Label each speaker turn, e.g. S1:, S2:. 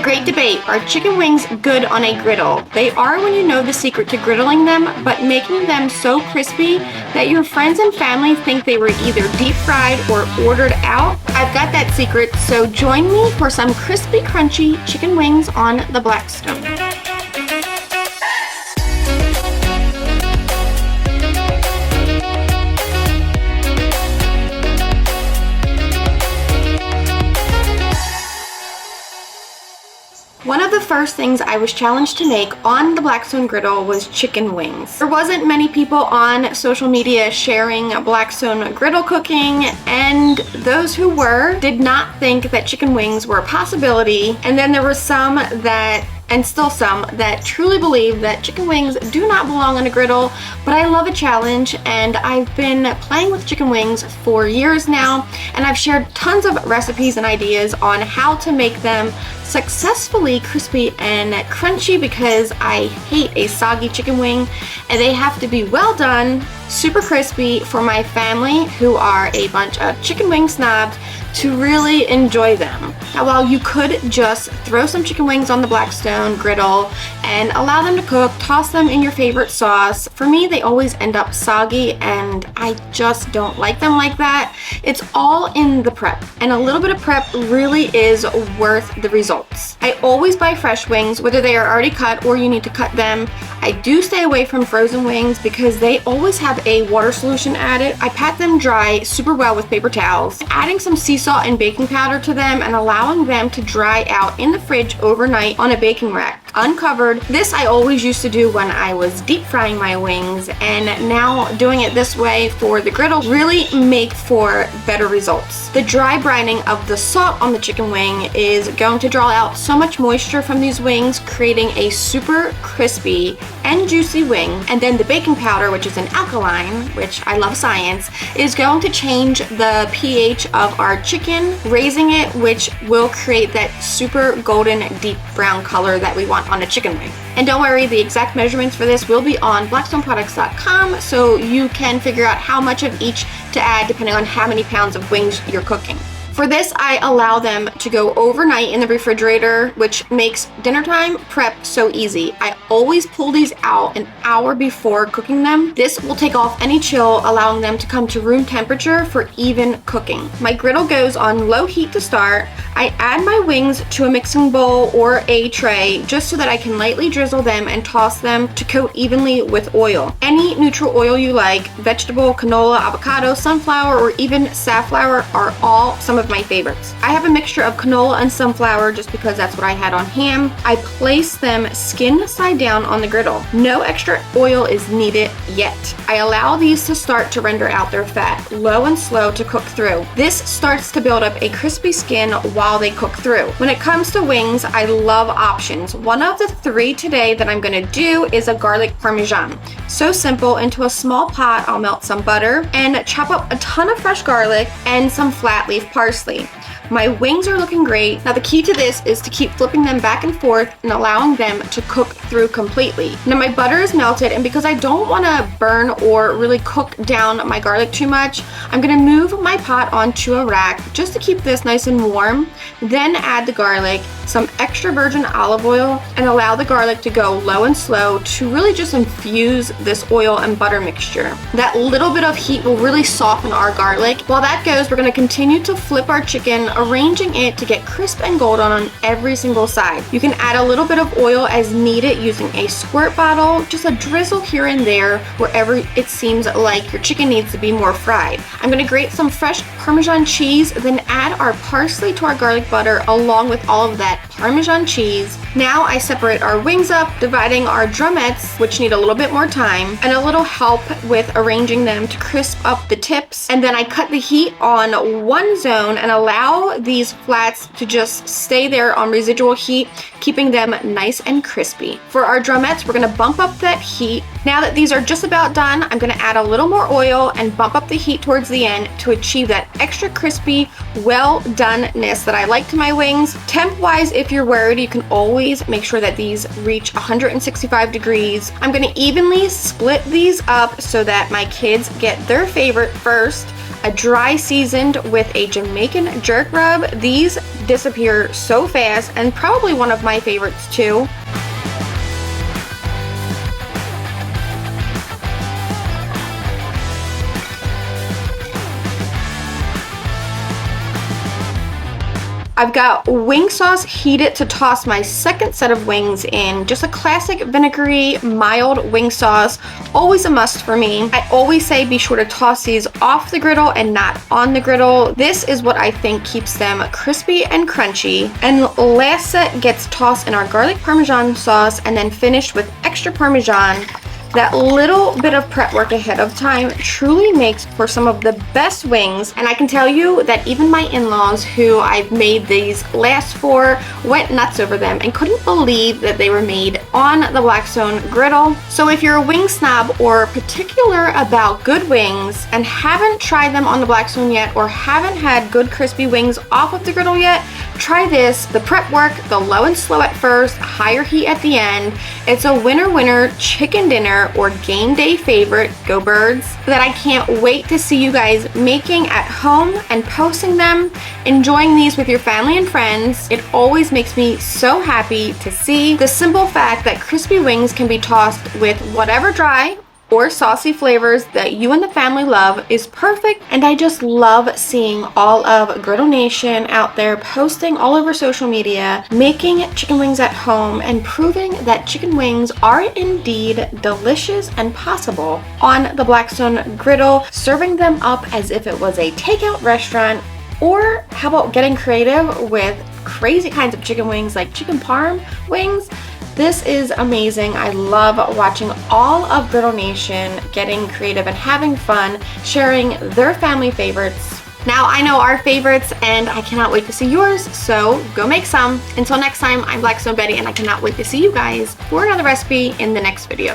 S1: great debate. Are chicken wings good on a griddle? They are when you know the secret to griddling them, but making them so crispy that your friends and family think they were either deep fried or ordered out. I've got that secret, so join me for some crispy, crunchy chicken wings on the Blackstone. One of the first things I was challenged to make on the Blackstone Griddle was chicken wings. There wasn't many people on social media sharing Blackstone Griddle cooking, and those who were did not think that chicken wings were a possibility. And then there were some that, and still some, that truly believe that chicken wings do not belong on a griddle, but I love a challenge, and I've been playing with chicken wings for years now, and I've shared tons of recipes and ideas on how to make them successfully crispy and crunchy, because I hate a soggy chicken wing, and they have to be well done, super crispy for my family, who are a bunch of chicken wing snobs, to really enjoy them. Now, while you could just throw some chicken wings on the Blackstone Griddle and allow them to cook, toss them in your favorite sauce, for me they always end up soggy, and I just don't like them like that. It's all in the prep, and a little bit of prep really is worth the results. I always buy fresh wings, whether they are already cut or you need to cut them. I do stay away from frozen wings because they always have a water solution added. I pat them dry super well with paper towels, adding some sea salt and baking powder to them and allowing them to dry out in the fridge overnight on a baking rack, uncovered. This I always used to do when I was deep frying my wings, and now doing it this way for the griddle really make for better results. The dry brining of the salt on the chicken wing is going to draw out so much moisture from these wings, creating a super crispy and juicy wing. And then the baking powder, which is an alkaline, which I love science, is going to change the pH of our chicken, raising it, which will create that super golden deep brown color that we want on a chicken wing. And don't worry, the exact measurements for this will be on blackstoneproducts.com, so you can figure out how much of each to add depending on how many pounds of wings you're cooking. For this, I allow them to go overnight in the refrigerator, which makes dinner time prep so easy. I always pull these out an hour before cooking them. This will take off any chill, allowing them to come to room temperature for even cooking. My griddle goes on low heat to start. I add my wings to a mixing bowl or a tray just so that I can lightly drizzle them and toss them to coat evenly with oil. Any neutral oil you like, vegetable, canola, avocado, sunflower, or even safflower are all some of my favorites. I have a mixture of canola and sunflower just because that's what I had on hand. I place them skin side down on the griddle. No extra oil is needed yet. I allow these to start to render out their fat, low and slow to cook through. This starts to build up a crispy skin while they cook through. When it comes to wings, I love options. One of the three today that I'm gonna do is a garlic Parmesan. So simple. Into a small pot, I'll melt some butter and chop up a ton of fresh garlic and some flat leaf parsley. My wings are looking great. Now the key to this is to keep flipping them back and forth and allowing them to cook through completely. Now my butter is melted, and because I don't want to burn or really cook down my garlic too much, I'm going to move my pot onto a rack just to keep this nice and warm. Then add the garlic, some extra virgin olive oil, and allow the garlic to go low and slow to really just infuse this oil and butter mixture. That little bit of heat will really soften our garlic. While that goes, we're going to continue to flip our chicken, arranging it to get crisp and golden on every single side. You can add a little bit of oil as needed using a squirt bottle, just a drizzle here and there wherever it seems like your chicken needs to be more fried. I'm going to grate some fresh Parmesan cheese, then add our parsley to our garlic butter along with all of that Parmesan cheese. Now I separate our wings up, dividing our drumettes, which need a little bit more time, and a little help with arranging them to crisp up the tips. And then I cut the heat on one zone and allow these flats to just stay there on residual heat, keeping them nice and crispy. For our drumettes, we're gonna bump up that heat. Now that these are just about done, I'm gonna add a little more oil and bump up the heat towards the end to achieve that extra crispy, well doneness that I like to my wings. Temp-wise, if you're worried, you can always make sure that these reach 165 degrees. I'm gonna evenly split these up so that my kids get their favorite first. A dry seasoned with a Jamaican jerk rub. These disappear so fast, and probably one of my favorites too. I've got wing sauce heated to toss my second set of wings in. Just a classic vinegary, mild wing sauce. Always a must for me. I always say be sure to toss these off the griddle and not on the griddle. This is what I think keeps them crispy and crunchy. And last set gets tossed in our garlic Parmesan sauce and then finished with extra Parmesan. That little bit of prep work ahead of time truly makes for some of the best wings, and I can tell you that even my in-laws, who I've made these last for, went nuts over them and couldn't believe that they were made on the Blackstone griddle. So if you're a wing snob or particular about good wings and haven't tried them on the Blackstone yet, or haven't had good crispy wings off of the griddle yet, try this. The prep work, the low and slow at first, higher heat at the end. It's a winner chicken dinner or game day favorite, go birds, that I can't wait to see you guys making at home and posting them, enjoying these with your family and friends. It always makes me so happy to see the simple fact that crispy wings can be tossed with whatever dry or saucy flavors that you and the family love is perfect. And I just love seeing all of Griddle Nation out there posting all over social media, making chicken wings at home and proving that chicken wings are indeed delicious and possible on the Blackstone griddle, serving them up as if it was a takeout restaurant. Or how about getting creative with crazy kinds of chicken wings like chicken parm wings? This is amazing. I love watching all of Griddle Nation getting creative and having fun, sharing their family favorites. Now I know our favorites and I cannot wait to see yours, so go make some. Until next time, I'm Blackstone Betty and I cannot wait to see you guys for another recipe in the next video.